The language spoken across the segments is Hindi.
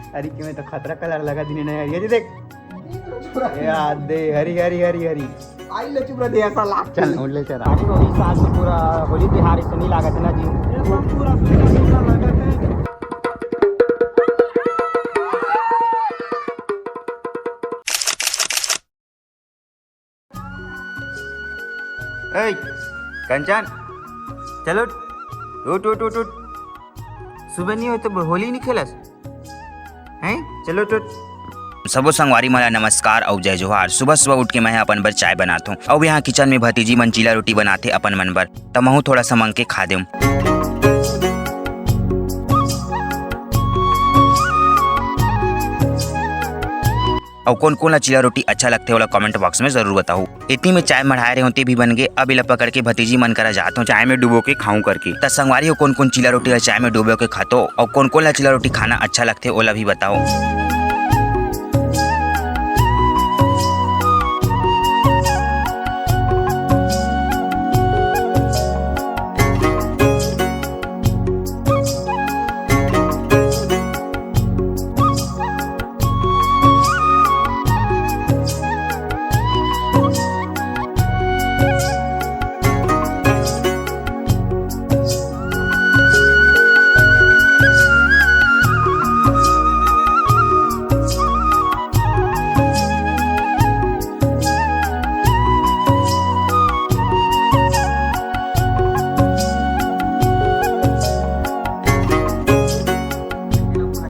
हरी की में तो खतरा कलर लगा दिने नहीं हरी देख यार दे हरी हरी हरी हरी आई ले चुप रह दे ऐसा लाग चल उड़ले चल आज होली साल से पूरा होली त्योहार से नहीं लागत ना जी एकदम पूरा पूरा लागत है। ए कंचन चलो उठ उठ उठ उठ सुबह नहीं हो तो होली नहीं खेलस हैं चलो उठ सबो संगवारी मला नमस्कार और जय जोहार। सुबह सुबह उठ के मैं अपन बर चाय बनाता हूँ और यहाँ किचन में भतीजी मन चीला रोटी बनाते अपन मन बर तमहू थोड़ा सा मंग के खा दूँ। और कौन कौन ला चीला रोटी अच्छा लगते होला कमेंट बॉक्स में जरूर बताओ। इतनी में चाय मढ़ाए रहे होते भी बन गए। अब इला पकड़ के भतीजी मन करा जाता हूँ चाय में डुबो के खाऊं करके। त संगवारी हो कौन कौन चीला रोटी चाय में डुबो के खातो और कौन कौन ला चीला रोटी खाना अच्छा लगते ओला भी बताओ।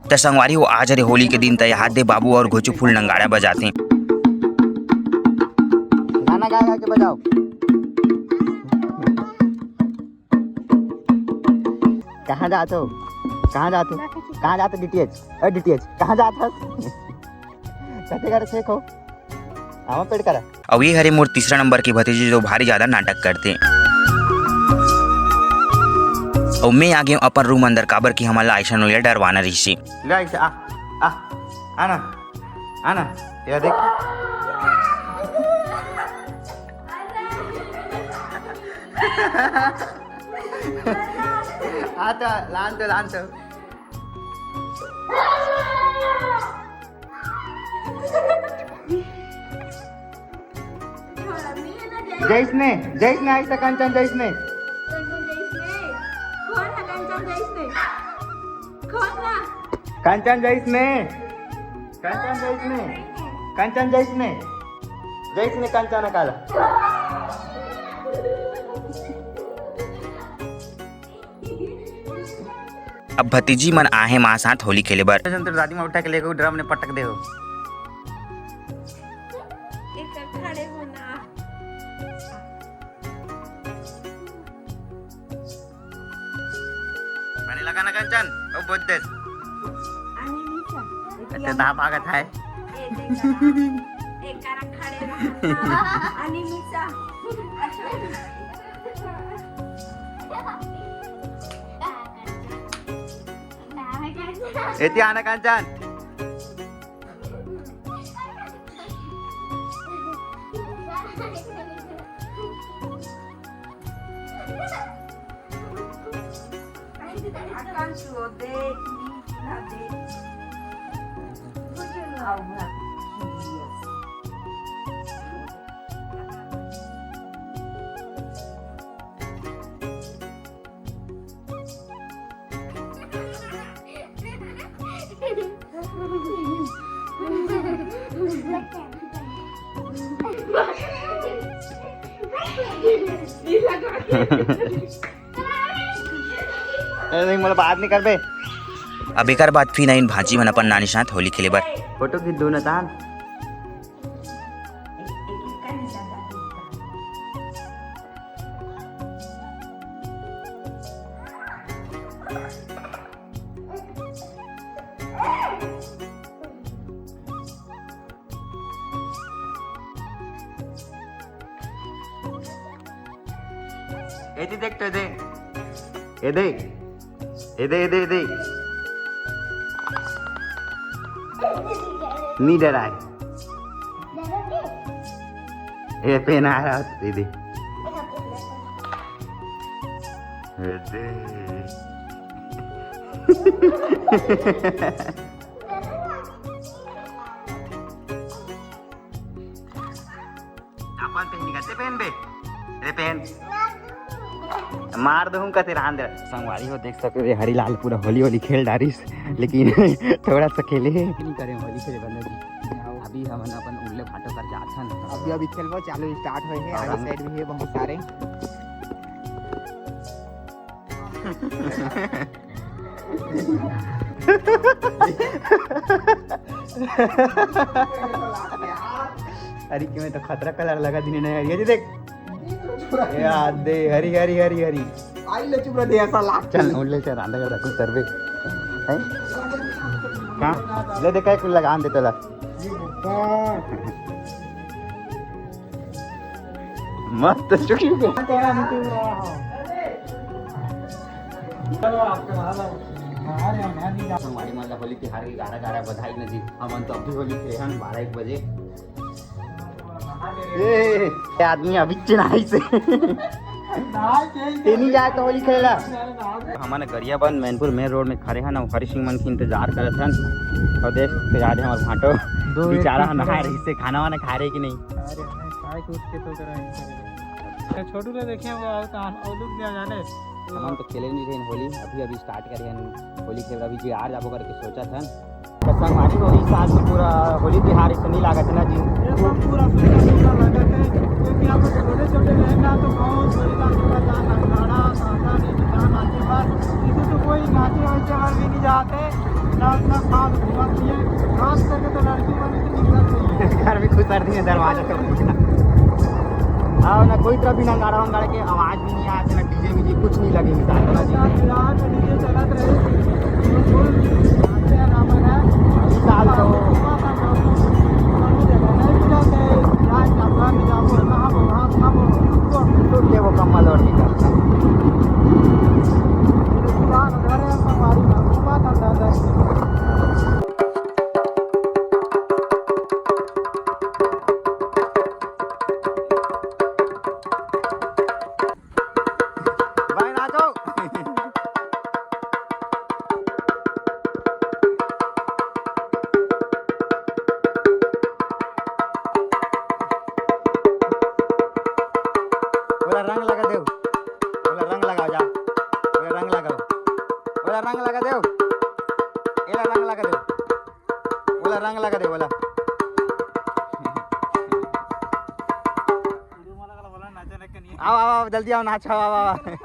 त संगवारी हो आज अरे होली के दिन तय हाथ दे बाबू और घोचू फूल नंगाड़ा बजाते हैं। गाना गा गा के बजाओ। कहाँ जाते हो कहाँ जाते हो कहाँ जाते डीटीएच अरे डीटीएच कहाँ जाते हो कहते कर चेक हो आवा पेड़ करा। और ये हरे मोर तीसरा नंबर के भतीजे जो भारी ज्यादा नाटक करते हैं। और मैं आ गया अपन रूम अंदर काबर की हमारा ऐसा नो डरवाना ऋषि गाइस आ आ आना आना ये देख आता लान तो जैसने ऐसा कंचन जैसने कंचन जैसने कंचन काला अब भतीजी मन आहे माँ साथ होली खेले बर। तो दादी माँ उठा के लेके ड्रम ने पटक दे हो खड़े होना पानी लगा ना कंचन ओ बहुत देर आणि नीचा अच्छा दहा भागत आहे एक करा खड़े रहना आणि नीचा येते आना कंचन akan suode nade bujulu aura मला बात नहीं कर बे अब एक बात फिर नहीं भाजी मन अपन नानी साथ होली खेले बर। फोटो खींच दो ना तान ये देख तो दे ये दे ये दे ये दे ये दे नहीं डरा है ये पेन आ रहा दीदी अपन पहनी का पहन बे रे पहन मार दूँ का तेरा अंदर संगवारी हो देख सकते रे हरीलाल पूरा होली होली खेल डारिस लेकिन थोड़ा सा खेले नहीं करे होली खेले बंदा जी अभी हम अपन उल्ले फाटो कर जाथन अभी खेलबो चालू स्टार्ट होए है आगे साइड भी है बहुत सारे अरे कि मैं तो खतरा कलर लगा दिने नहीं हरी देख याद दे हरी हरी हरी हरी आई ले चुप रह दे ऐसा लाग चल उल्ले से रांधा कर कुछ सर्वे है कहां ले देखा कुछ लगान दे तोला मस्त चुकी पे तेरा नीचे रहा हो चलो आपके वाला हमारी माला होली तिहार की 11 बधाई नजी हमन तो अभी होली थे हम 12-1 बजे ए आदमी अभी चिनाई से तेनी जाए तो होली खेला हमारे गरियाबंद मैनपुर मेन रोड में खड़े हैं ना हरी सिंह मन की इंतजार करत हन और देख तैयार है हमारे भाटो बेचारा नहा रही से खाना वाना खा रहे कि नहीं अरे काय कुछ के तो करा छोटू ने देखे होगा और लोग क्या जाने हम तो खेले नहीं रहे होली अभी अभी स्टार्ट करे हैं होली खेल अभी जी आज जाबो करके सोचा था संगवारी हो इस साल में पूरा होली त्योहार इतना नहीं लागत ना जी ये सब पूरा सूखा लागत है क्योंकि यहाँ पे छोटे छोटे रहना तो बहुत बड़ी का पूरा जान अखाड़ा सासा नहीं निशान आते पर इसे तो कोई नाचे वाचे और भी नहीं जाते ना उतना खास घुमाती है खास करके तो लड़की वाली तो निकलत नहीं है घर में खुद सर्दी में दरवाजा तो आओ ना कोई तरह भी ना गाड़ा गाड़ के आवाज भी नहीं आती ना डीजे में कुछ नहीं लगे मिसाल ना जी रात में डीजे चलत रहे तो फुल नाचे रामन है इस साल तो ये वो कम्मल और नहीं करता भाई नाचो बोला रंग लगा दो बोला रंग लगाओ जा बोला रंग लगाओ बोला रंग लगा दो एला रंग लगा दो बोला रंग लगा दे बोला आओ आओ आओ जल्दी आओ नाचो आओ आओ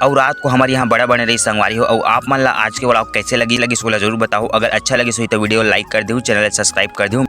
और रात को हमारे यहाँ बड़ा बने रही संगवारी हो और आप मन ला आज के ब्लॉग कैसे लगी इसको जरूर बताओ अगर अच्छा लगी सो तो वीडियो लाइक कर दो चैनल सब्सक्राइब कर दो।